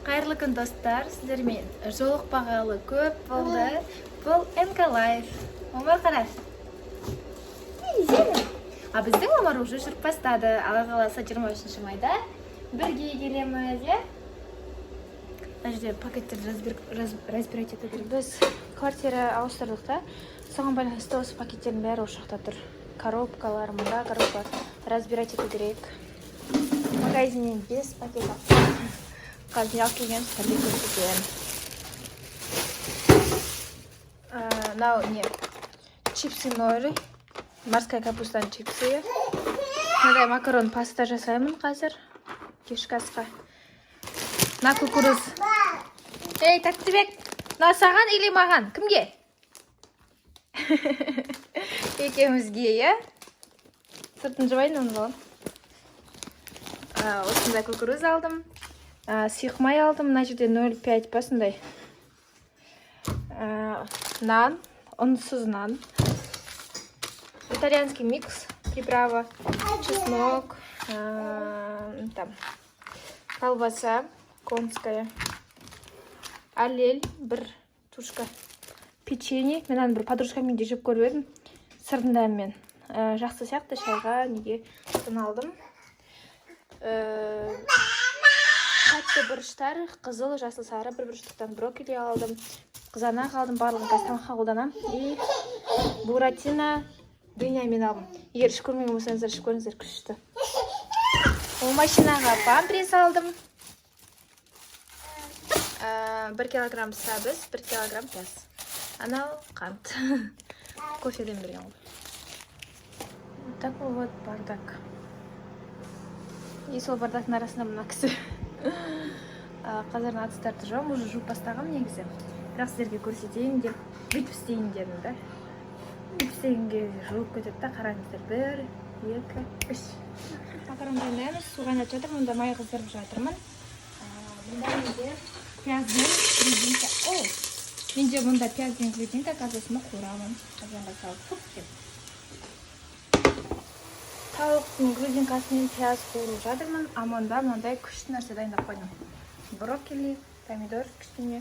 Қайырлы күн достар, сіздермен жолықпағалы көп болды. Бұл НК Life. Омар қараш. А біздің Омар уже жүріп бастады. Алла қаласа 23 майда бірге келеміз, е? Мына жерде пакеттерді разбирать ету керек. Біз квартира ауыстырдық та. Соған байланысты осы пакеттердің бәрі осы жақта тұр. Коробкалар, мында коробка разбирать ету керек. Магазиннен 5 пакет алып. Қазір алып келген сіздерге көрсетемін. Мынау не? Чипсы нори. Морская капустаның чипсы. Мындай макарон паста жасаймын қазір. Кешкі асқа. На кукуруз. Ей, Тәттібек, мына саған или маған? Кімге? Екеумізге, е? Сыртын жабайын оны болам. Осындай кукуруз алдым. Сиқмай алдым. Мына жерде 0,5 басындай. Нан, ұнсыз нан. Итальянский микс, приправа, чеснок, там, колбаса конская, аллель, бір тушка, печенье. Мен аны бір подружкаммен жеп көріп едім. Сырдында мен жақсы сияқты шайға неге соны алдым. Қатты бұрыштар, қызыл, жасыл, сары бір бұрыштықтан брокколи алдым. Қызанақ алдым, барлығын қазтамаққа қолданам. И буратино дыня мен алдым. Егер ішіп көрмеген болсаңыздар, ішіп көріңіздер, күшті. Ол машинаға памперс алдым. 1 килограмм сәбіз, 1 килограмм пияз. Анау қант. Кофеден берген ол. Такой вот бардак. И сол бардактың арасында мына кісі. Қазір ыдыстарды жуам, уже жуып бастағам негізі. Бірақ сіздерге көрсетейін деп, бүйтіп істейін дедім да. Бүйтіп істегенге жуып кетеді да, қараңыздар. 1, 2, 3. Макарон дайындаймыз, су қайнатып жатырмын, мұнда май қыздырып жатырмын. Мұнда менде пияз бен грузинка. Менде мұнда пияз бен грузинка, қазір осыны қуырамын. Қазанға салып көптен. Тауықтың грузинкасымен пияз қуырып жатырмын, а мұнда мынандай күшті нәрсе дайындап қойдым. Брокколи, помидор кішкене,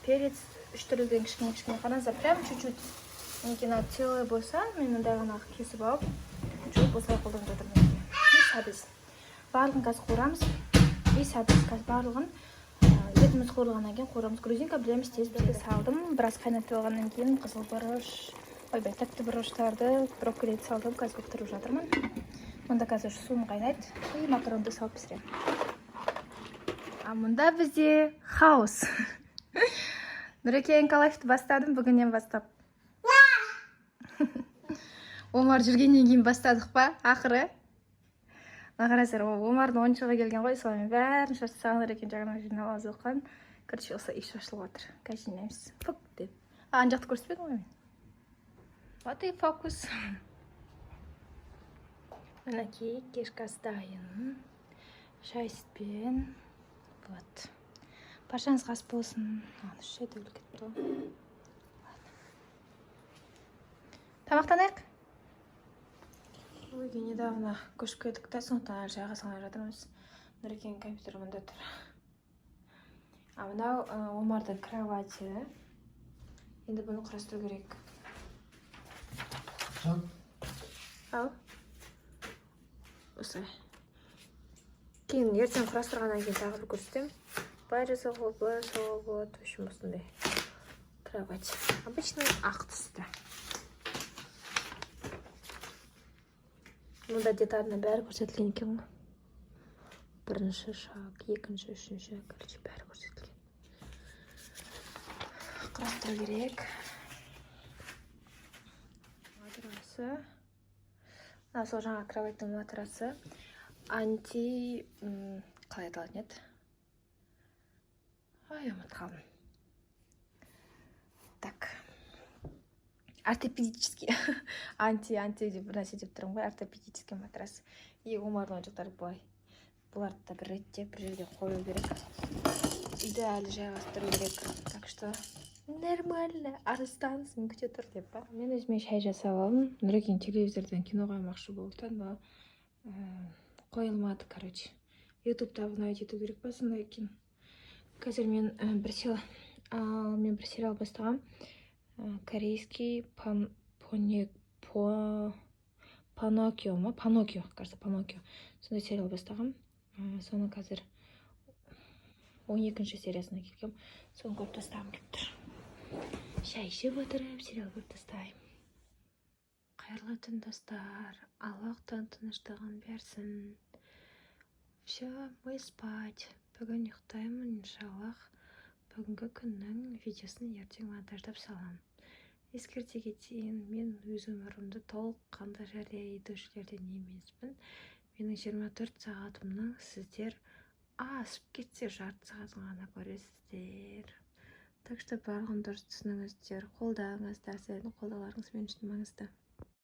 перец, 3 түрліден кішкене қараңыздар, прям чуть-чуть. Менекені целый болса, мен мындай ғана кесіп алып, чуть осылай қолданып жатырмын. И сәбіз. Барлығын қазір қуырамыз. И сәбіз қазір барлығын етіміз қуырылғаннан кейін қуырамыз. Грузинка білеміз, тез салдым. Біраз қайнатып алғаннан кейін қызыл бұрыш, тәтті бұрыштарды, брокколиді салдым, қазір көптіріп жатырмын. Мұнда қазір суым қайнайды. И макаронды салып пісіремін. А мұнда бізде хаос. Нұреке НК Лайфты бастадым бүгіннен бастап. Омар жүргеннен кейін бастадық па, ақыры. Қарасар, Омардың 10 жылға келген ғой, солармен бәрін шашсаған Нұрекен жағынан жинап аз оққан. Короче, осы үй шашылып отыр. Қазір жинаймыз. Фук деп. Ана жақты көрсетпедім ғой мен. Вот и фокус. Мінекей, кешкі ас дайын. Шай сүтпен. Вот. Баршаңыз қас болсын. Шай төгіліп кетті ғой. Тамақтанайық. Ойге недавно көшіп кеттік та, сондықтан жайға салып жатырмыз. Нұрекенің компьютері мұнда тұр. А мынау Омардың кровати. Енді бұны құрастыру керек. Ал. Осылай. Кейін ертең құрастырғаннан кейін тағы бір көрсетем. Былай жасауға болады, жасауға болады. В общем, осындай кровать. Обычно ақ түсті. Мұнда детально бәрі көрсетілген екен ғой. Бірінші шаг, екінші, үшінші, короче, бәрі көрсетілген. Құрастыру керек. Матрасы. Сол жаңа кроваттың матрасы. Анти... қалай аталатын еді? Ай, ұмытып қалдым. Так. Ортопедический. Анти деп бір нәрсе деп тұрмын ғой. Ортопедический матрас. И Омардың ойыншықтары былай. Бұларды да бір реттеп, бір жерге қою керек. Үйді әлі жайғастыру керек. Так что нормально. Арыстансын күте тұр деп па. Мен өзіме шай жасап алдым. Нұрекен телевизордан кино қоймақшы болды, но қойылмады, короче. Ютубта обновить ету керек па, сондай екен. Қазір мен бір сериал бастағам. Корейский Паноккио ма? Паноккио, кажется, Паноккио. Сондай сериал бастағам. Соны қазір 12-ші сериясына келгем. Соны көріп тастағым келіп тұр. Шай ішіп отырып, сериал көріп тастайым. Қайырлы түн, достар. Аллахтан тыныштығын берсін. Все, мы спать. Бүгін ұйықтаймын, иншаллах. Бүгінгі күннің видеосын ертең монтаждап салам. Ескерте кетейін, мен өз өмірімді толыққанды жария етушілерден емеспін. Менің 24 сағатымның сіздер асып кетсе жарты сағатын ғана көресіздер. Так что барлығын дұрыс түсініңіздер, қолдаңыздар, сіздердің қолдауларыңыз мен үшін маңызды.